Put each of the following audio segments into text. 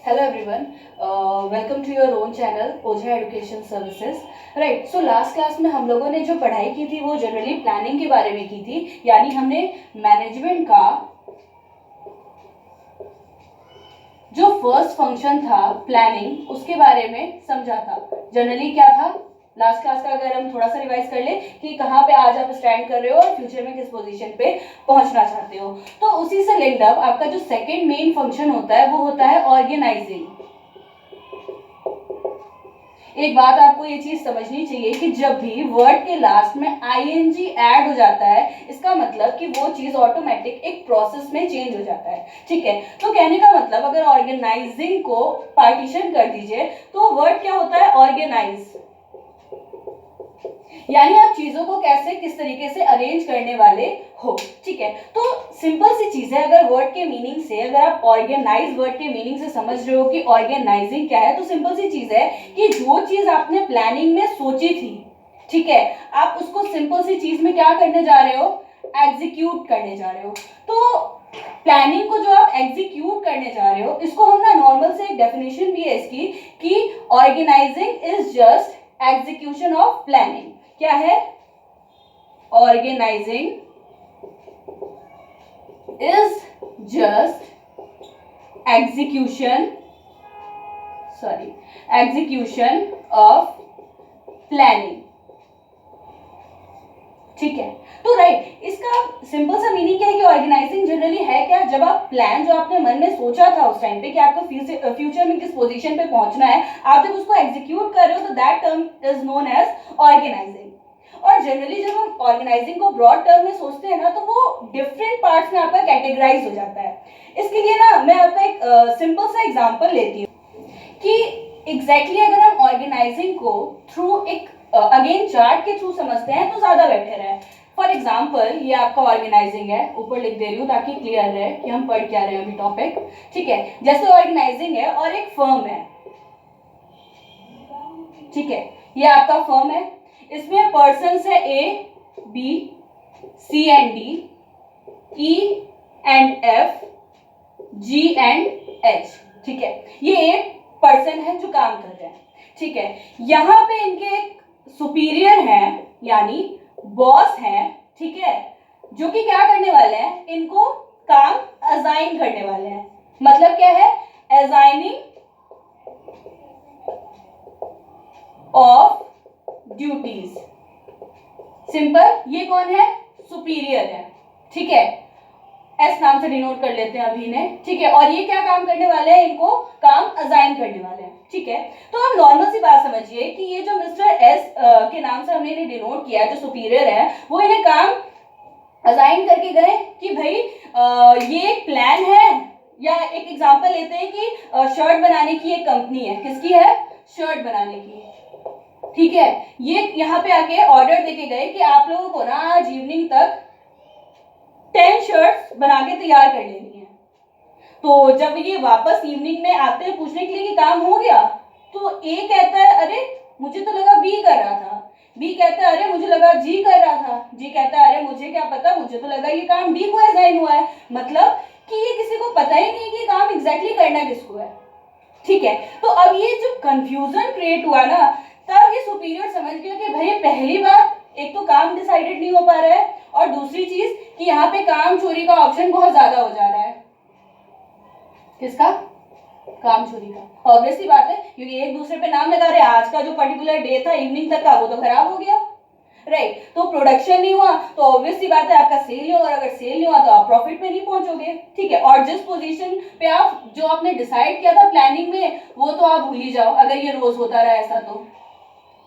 Hello everyone, welcome to your own channel Ojha education services. Right, so last class में हम लोगों ने जो पढ़ाई की थी वो जनरली प्लानिंग के बारे में की थी, यानी हमने मैनेजमेंट का जो फर्स्ट फंक्शन था प्लानिंग उसके बारे में समझा था। जनरली क्या था लास्ट क्लास का, अगर हम थोड़ा सा रिवाइज कर ले कि कहाँ पे आज आप स्टैंड कर रहे हो और फ्यूचर में किस पोजीशन पे पहुंचना चाहते हो, तो उसी से लिंक्ड अप आपका जो सेकंड मेन फंक्शन होता है वो होता है ऑर्गेनाइजिंग। एक बात आपको ये चीज समझनी चाहिए कि जब भी वर्ड के लास्ट में आईएनजी ऐड हो जाता है इसका मतलब कि वो चीज ऑटोमेटिक एक प्रोसेस में चेंज हो जाता है। ठीक है, तो कहने का मतलब अगर ऑर्गेनाइजिंग को पार्टीशन कर दीजिए तो वर्ड क्या होता है ऑर्गेनाइज, यानी आप चीजों को कैसे किस तरीके से अरेंज करने वाले हो। ठीक है, तो सिंपल सी चीज है, अगर वर्ड के मीनिंग से, अगर आप ऑर्गेनाइज वर्ड के मीनिंग से समझ रहे हो कि ऑर्गेनाइजिंग क्या है, तो सिंपल सी चीज है कि जो चीज आपने प्लानिंग में सोची थी, ठीक है, आप उसको सिंपल सी चीज में क्या करने जा रहे हो, एग्जीक्यूट करने जा रहे हो। तो प्लानिंग को जो आप एग्जीक्यूट करने जा रहे हो, इसको हम ना नॉर्मल से एक डेफिनेशन भी है इसकी कि organising is just execution of planning. क्या है, organising is just execution of planning. ठीक है, तो राइट, इसका सिंपल सा मीनिंग क्या है कि ऑर्गेनाइजिंग जनरली है क्या, जब आप प्लान जो आपने मन में सोचा था उस टाइम पे कि आपको फ्यूचर में किस पोजीशन पे पहुंचना है, आप जब उसको एग्जीक्यूट कर रहे हो तो that term is known as organising. और जनरली जब हम ऑर्गेनाइजिंग को ब्रॉड टर्म में सोचते हैं ना तो वो डिफरेंट पार्ट्स में आपका कैटेगराइज हो जाता है। इसके लिए ना मैं आपका एक सिंपल सा एग्जांपल लेती हूँ कि एग्जैक्टली अगर हम ऑर्गेनाइजिंग को थ्रू एक अगेन चार्ट के थ्रू समझते हैं तो ज्यादा बेटर है। फॉर एग्जाम्पल ये आपका ऑर्गेनाइजिंग है, ऊपर लिख दे रही हूँ ताकि क्लियर रहे कि हम पढ़ क्या रहे हैं अभी टॉपिक। ठीक है, जैसे ऑर्गेनाइजिंग है और एक फर्म है। ठीक है, ये आपका फर्म है, इसमें पर्सन्स है A B C and D E and F G and H. ठीक है, ये एक पर्सन है जो काम कर रहे हैं। ठीक है, यहां पे इनके एक सुपीरियर हैं यानी बॉस हैं। ठीक है, जो कि क्या करने वाले हैं, इनको काम असाइन करने वाले हैं। मतलब क्या है, असाइनिंग ऑफ ड्यूटीज। सिंपल, ये कौन है, सुपीरियर है। ठीक है, एस नाम से डिनोट कर लेते हैं अभी ने। ठीक है, और ये क्या काम करने वाले हैं, इनको काम असाइन करने वाले हैं। ठीक है, तो अब नॉर्मल सी बात समझिए कि ये जो मिस्टर एस के नाम से हमने इन्हें डिनोट किया है, जो सुपीरियर है, वो इन्हें काम असाइन करके गए कि भाई ये एक प्लान है, या एक एग्जांपल लेते हैं कि शर्ट बनाने की एक कंपनी है। किसकी है, शर्ट बनाने की। ठीक है, ये यहाँ पे आके ऑर्डर देके गए कि आप लोगों को ना आज इवनिंग तक 10 शर्ट्स बना के तैयार कर लेनी है। तो जब ये वापस इवनिंग में आते हैं पूछने के लिए कि काम हो गया, तो ए कहता है अरे मुझे तो लगा बी कर रहा था, बी कहता है अरे मुझे लगा जी कर रहा था, जी कहता है अरे मुझे क्या पता, मुझे तो लगा ये काम डी को असाइन हुआ है। मतलब कि ये किसी को पता ही नहीं कि काम एग्जैक्टली करना किसको है। ठीक है, तो अब ये जो कंफ्यूजन क्रिएट हुआ ना, तब ये सुपीरियर समझ गया कि भाई पहली बात, एक तो काम डिसाइडेड नहीं हो पा रहा है, और दूसरी चीज कि यहाँ पे काम चोरी का ऑप्शन बहुत ज्यादा हो जा रहा है। किसका, काम चोरी का। ऑब्वियसली बात है, क्योंकि एक दूसरे पे नाम लगा रहे हैं, आज का जो पर्टिकुलर डे था इवनिंग तक का वो तो खराब हो गया। राइट, तो प्रोडक्शन नहीं हुआ तो ऑब्वियसली बात है आपका सेल नहीं होगा, अगर सेल नहीं हुआ तो आप प्रॉफिट पे नहीं पहुंचोगे। ठीक है, और जिस पोजीशन पे आप जो आपने डिसाइड किया था प्लानिंग में वो तो आप भूल ही जाओ अगर ये रोज होता रहा ऐसा तो।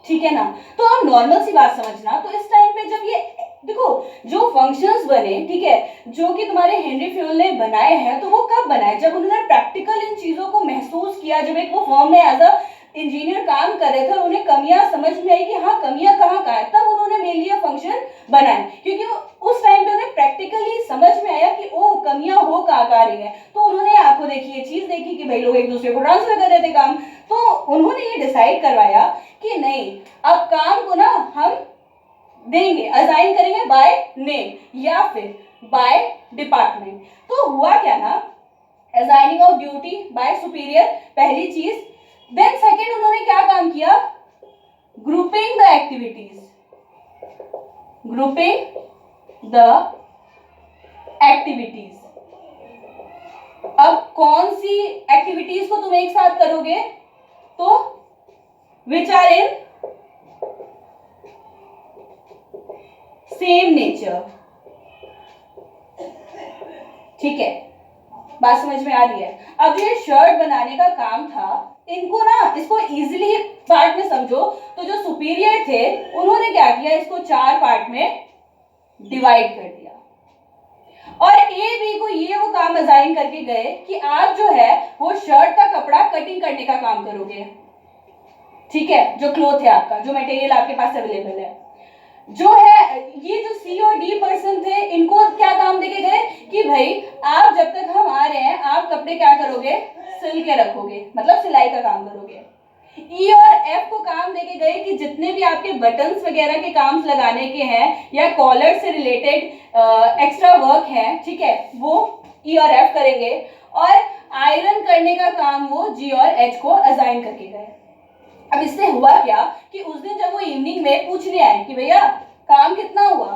ठीक है ना, तो आप नॉर्मल सी बात समझना। तो इस टाइम पे जब ये देखो जो फंक्शंस बने, ठीक है, जो कि तुम्हारे हेनरी फ्यूल ने बनाए हैं, तो वो कब बनाए, जब उन्होंने प्रैक्टिकल इन चीजों को महसूस किया, जब एक वो फर्म में एज अ इंजीनियर काम कर रहे थे और उन्हें कमियां समझ में आई कि हाँ कमियां कहाँ है, तब उन्होंने मेरे लिए फंक्शन बनाए, क्योंकि उस टाइम पे उन्हें प्रैक्टिकली समझ में आया कि ओ कमियां हो कहाँ रही है। तो उन्होंने आंखों देखी ये चीज देखी कि भाई लोग एक दूसरे को ट्रांसफर कर रहे थे काम, तो उन्होंने ये डिसाइड करवाया कि नहीं, अब काम को ना हम देंगे, असाइन करेंगे बाय नेम या फिर बाय डिपार्टमेंट। तो हुआ क्या ना, assigning of duty by superior, पहली चीज। देन सेकंड उन्होंने क्या काम किया, grouping the activities, grouping the activities. अब कौन सी एक्टिविटीज को तुम एक साथ करोगे, तो which are in same nature. ठीक है, बात समझ में आ रही है। अब ये शर्ट बनाने का काम था, इनको ना इसको इजीली पार्ट में समझो, तो जो सुपीरियर थे उन्होंने क्या किया, इसको 4 पार्ट में डिवाइड कर दिया और ए बी को ये वो काम असाइन करके गए कि आप जो है वो शर्ट का कपड़ा कटिंग करने का काम करोगे। ठीक है, जो क्लॉथ है आपका, जो मटेरियल आपके पास अवेलेबल है, जो है ये जो सी और डी पर्सन थे, इनको क्या काम देके गए कि भाई आप जब तक हम आ रहे हैं आप कपड़े क्या करोगे, सिल के रखोगे, मतलब सिलाई का काम करोगे। ई और एफ को काम देके गए कि जितने भी आपके बटन्स वगैरह के काम लगाने के हैं या कॉलर से रिलेटेड एक्स्ट्रा वर्क है, ठीक है, वो ई और एफ करेंगे, और आयरन करने का काम वो जी और एच को असाइन करके गए। अब इससे हुआ क्या कि उस दिन जब वो इवनिंग में पूछने आए कि भैया काम कितना हुआ,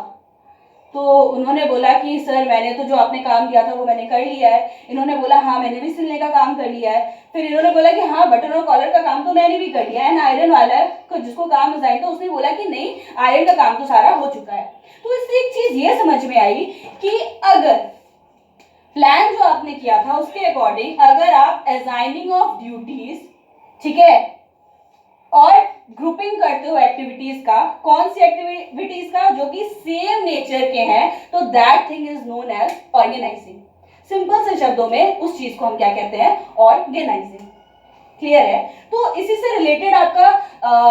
तो उन्होंने बोला कि सर मैंने तो जो आपने काम किया था वो मैंने कर लिया है। इन्होंने बोला हाँ मैंने भी सिलने का काम कर लिया है। फिर इन्होंने बोला कि हाँ बटन और कॉलर का काम तो मैंने भी कर लिया है। आयरन वाला को जिसको काम असाइन था उसने बोला कि नहीं आयरन का काम तो सारा हो चुका है। तो इससे एक चीज ये समझ में आई कि अगर प्लान जो आपने किया था उसके अकॉर्डिंग अगर आप असाइनिंग ऑफ ड्यूटीज, ठीक है, और ग्रुपिंग करते हो एक्टिविटीज का, कौन सी एक्टिविटीज का, जो कि सेम नेचर के हैं, तो that thing is known as organising. Simple से शब्दों में उस चीज को हम क्या कहते हैं, ऑर्गेनाइजिंग। क्लियर है? तो इसी से रिलेटेड आपका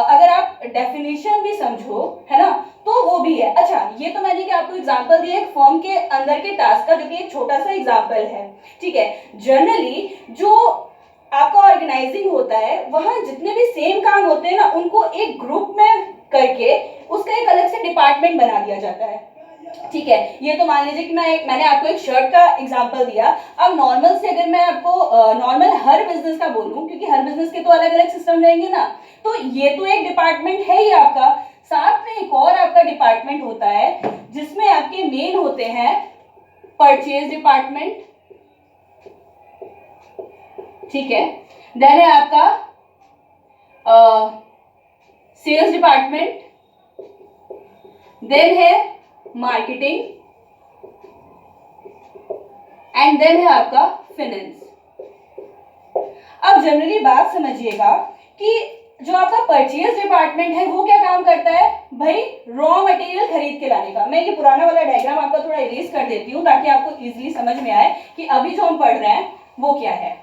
अगर आप डेफिनेशन भी समझो, है ना, तो वो भी है। अच्छा, ये तो मैंने कि आपको एग्जांपल दिया एक फर्म के अंदर के टास्क का, जो कि एक छोटा सा एग्जांपल है। ठीक है, जनरली जो आपका ऑर्गेनाइजिंग होता है वहां जितने भी सेम काम होते हैं ना उनको एक ग्रुप में करके उसका एक अलग से डिपार्टमेंट बना दिया जाता है। ठीक है, ये तो मान लीजिए कि मैंने आपको एक शर्ट का एग्जांपल दिया। अब नॉर्मल से अगर मैं आपको नॉर्मल हर बिजनेस का बोलूं, क्योंकि हर बिजनेस के तो अलग अलग सिस्टम रहेंगे ना, तो ये तो एक डिपार्टमेंट है ही आपका। साथ में एक और आपका डिपार्टमेंट होता है जिसमें आपके मेन होते हैं परचेज डिपार्टमेंट, ठीक है, देन है आपका सेल्स डिपार्टमेंट, देन है मार्केटिंग, एंड देन है आपका फाइनेंस। अब जनरली बात समझिएगा कि जो आपका परचेज डिपार्टमेंट है वो क्या काम करता है, भाई रॉ मटेरियल खरीद के लाने का। मैं ये पुराना वाला डायग्राम आपका थोड़ा इरेज कर देती हूँ ताकि आपको इजीली समझ में आए कि अभी जो हम पढ़ रहे हैं वो क्या है।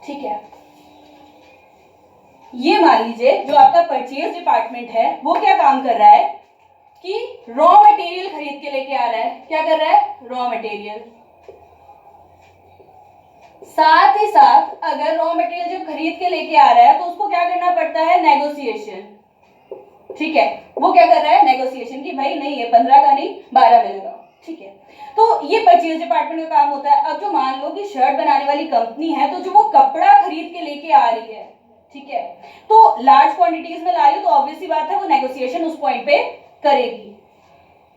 ठीक है, ये मान लीजिए जो आपका परचेज डिपार्टमेंट है वो क्या काम कर रहा है कि रॉ मटेरियल खरीद के लेके आ रहा है। क्या कर रहा है, रॉ मटेरियल। साथ ही साथ अगर रॉ मटेरियल जब खरीद के लेके आ रहा है तो उसको क्या करना पड़ता है, नेगोशिएशन। ठीक है, वो क्या कर रहा है, नेगोशिएशन, कि भाई नहीं ये 15 का नहीं 12 में लगाओ। ठीक है, तो ये परचेज डिपार्टमेंट का काम होता है। अब जो मान लो कि शर्ट बनाने वाली कंपनी है, तो जो वो कपड़ा खरीद के लेके आ रही है, ठीक है, तो लार्ज क्वांटिटीज में ला रही हो तो ऑब्वियसली बात है वो नेगोशिएशन उस पॉइंट पे करेगी।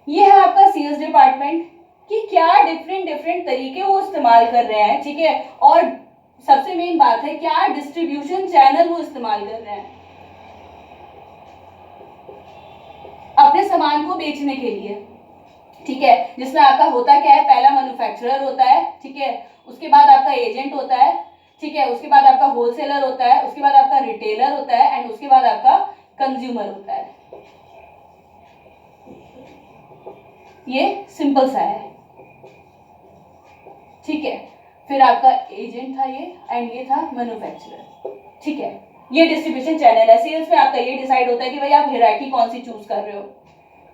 ये है आपका सेल्स डिपार्टमेंट कि क्या डिफरेंट तरीके वो इस्तेमाल कर रहे हैं। ठीक है, और सबसे मेन बात है क्या डिस्ट्रीब्यूशन चैनल वो इस्तेमाल कर रहे हैं अपने सामान को बेचने के लिए। ठीक है, जिसमें आपका होता क्या है, पहला मैन्युफैक्चरर होता है, ठीक है, उसके बाद आपका एजेंट होता है, ठीक है, उसके बाद आपका होलसेलर होता है, उसके बाद आपका रिटेलर होता है, एंड उसके बाद आपका कंज्यूमर होता है। ये सिंपल सा है। ठीक है, फिर आपका एजेंट था ये, एंड ये था मैन्युफैक्चरर। ठीक है, ये डिस्ट्रीब्यूशन चैनल है। सेल्स में आपका ये डिसाइड होता है कि भाई आप हायरार्की कौन सी चूज कर रहे हो।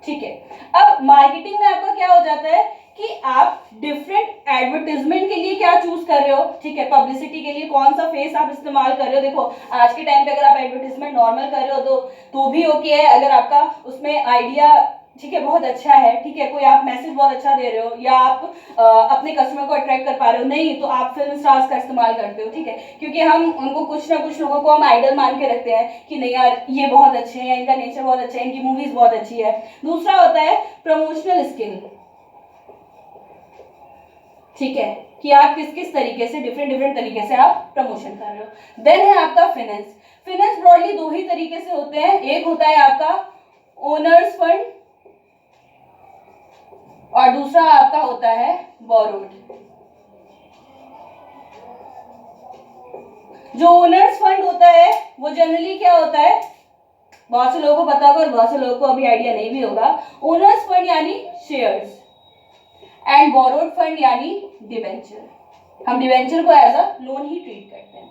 ठीक है, अब मार्केटिंग में आपका क्या हो जाता है कि आप डिफरेंट एडवर्टाइजमेंट के लिए क्या चूज कर रहे हो। ठीक है, पब्लिसिटी के लिए कौन सा फेस आप इस्तेमाल कर रहे हो। देखो आज के टाइम पे अगर आप एडवर्टाइजमेंट नॉर्मल कर रहे हो तो भी ओके है, अगर आपका उसमें आइडिया ठीक है, बहुत अच्छा है, ठीक है, कोई आप मैसेज बहुत अच्छा दे रहे हो या आप अपने कस्टमर को अट्रैक्ट कर पा रहे हो, नहीं तो आप फिल्म स्टार्स का इस्तेमाल करते हो, ठीक है, क्योंकि हम उनको कुछ ना कुछ लोगों को हम आइडल मान के रखते हैं कि नहीं यार ये बहुत अच्छे हैं या इनका नेचर बहुत अच्छा है, इनकी मूवीज बहुत अच्छी है। दूसरा होता है प्रमोशनल स्किल, ठीक है, कि आप किस किस तरीके से डिफरेंट तरीके से आप प्रमोशन कर रहे हो। देन है आपका फाइनेंस। फाइनेंस ब्रॉडली दो ही तरीके से होते हैं, एक होता है आपका ओनर्स फंड और दूसरा आपका होता है बोरोड। जो ओनर्स फंड होता है वो जनरली क्या होता है, बहुत से लोगों को पता होगा और बहुत से लोगों को अभी आइडिया नहीं भी होगा। ओनर्स फंड यानी शेयर्स एंड बोरोड फंड यानी डिवेंचर। हम डिवेंचर को एज अ लोन ही ट्रीट करते हैं,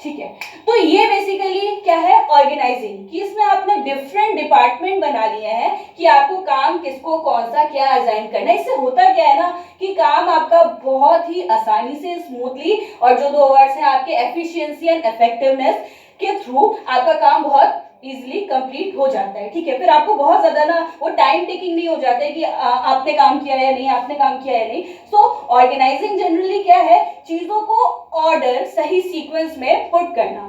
ठीक है। तो ये बेसिकली क्या है, ऑर्गेनाइजिंग, कि इसमें आपने डिफरेंट डिपार्टमेंट बना लिए हैं कि आपको काम किसको कौन सा क्या असाइन करना है। इससे होता क्या है ना कि काम आपका बहुत ही आसानी से स्मूथली, और जो दो वर्ड्स हैं आपके एफिशिएंसी एंड इफेक्टिवनेस के थ्रू आपका काम बहुत इजिली कंप्लीट हो जाता है, ठीक है। फिर आपको बहुत ज्यादा ना वो टाइम टेकिंग नहीं हो जाता है कि आपने काम किया या नहीं, आपने काम किया या नहीं। सो ऑर्गेनाइजिंग जनरली क्या है, चीजों को ऑर्डर सही सीक्वेंस में पुट करना।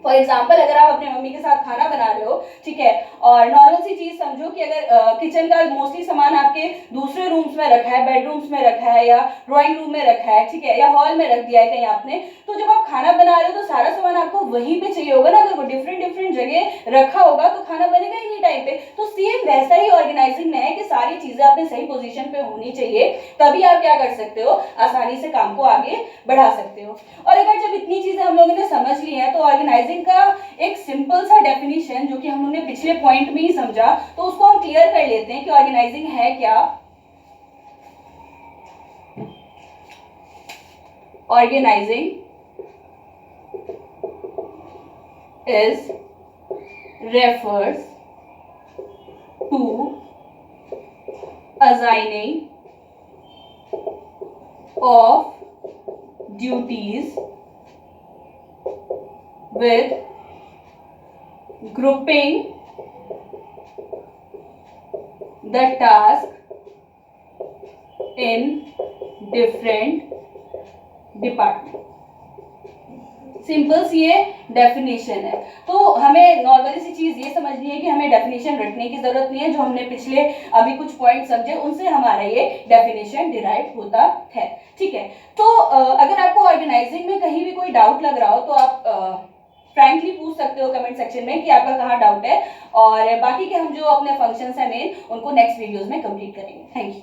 फॉर एग्जाम्पल अगर आप अपने मम्मी के साथ खाना बना रहे हो, ठीक है, और नॉर्मल सी चीज समझो कि अगर किचन का मोस्टली सामान आपके दूसरे रूम्स में रखा है, बेडरूम्स में रखा है या ड्राइंग रूम में रखा है, ठीक है, या हॉल में रख दिया है कहीं आपने, तो जब आप खाना बना रहे हो तो सारा सामान आपको वहीं पे चाहिए होगा ना। अगर वो डिफरेंट जगह रखा होगा तो खाना बनेगा ही नहीं टाइम पे। तो सेम वैसा ही ऑर्गेनाइजिंग में है कि सारी चीजें अपने सही पोजीशन पे होनी चाहिए, तभी आप क्या कर सकते हो, आसानी से काम को आगे बढ़ा सकते हो। और अगर जब इतनी चीजें हम लोगों ने समझ ली है तो ऑर्गेनाइजिंग का एक सिंपल सा डेफिनेशन जो कि हम लोगों ने पिछले पॉइंट में ही समझा, तो उसको हम क्लियर कर लेते हैं कि ऑर्गेनाइजिंग है क्या। Organising is refers to assigning of duties with grouping the task in different department। Simple सी ये डेफिनेशन है। तो हमें नॉर्मली सी चीज ये समझनी है कि हमें डेफिनेशन रटने की जरूरत नहीं है, जो हमने पिछले अभी कुछ पॉइंट समझे उनसे हमारा ये डेफिनेशन डिराइव होता है, ठीक है। तो अगर आपको ऑर्गेनाइजिंग में कहीं भी कोई डाउट लग रहा हो तो आप फ्रैंकली पूछ सकते हो कमेंट सेक्शन में कि आपका कहाँ डाउट है, और बाकी के हम जो अपने फंक्शंस हैं मेन उनको नेक्स्ट वीडियोस में कंप्लीट करेंगे। Thank you.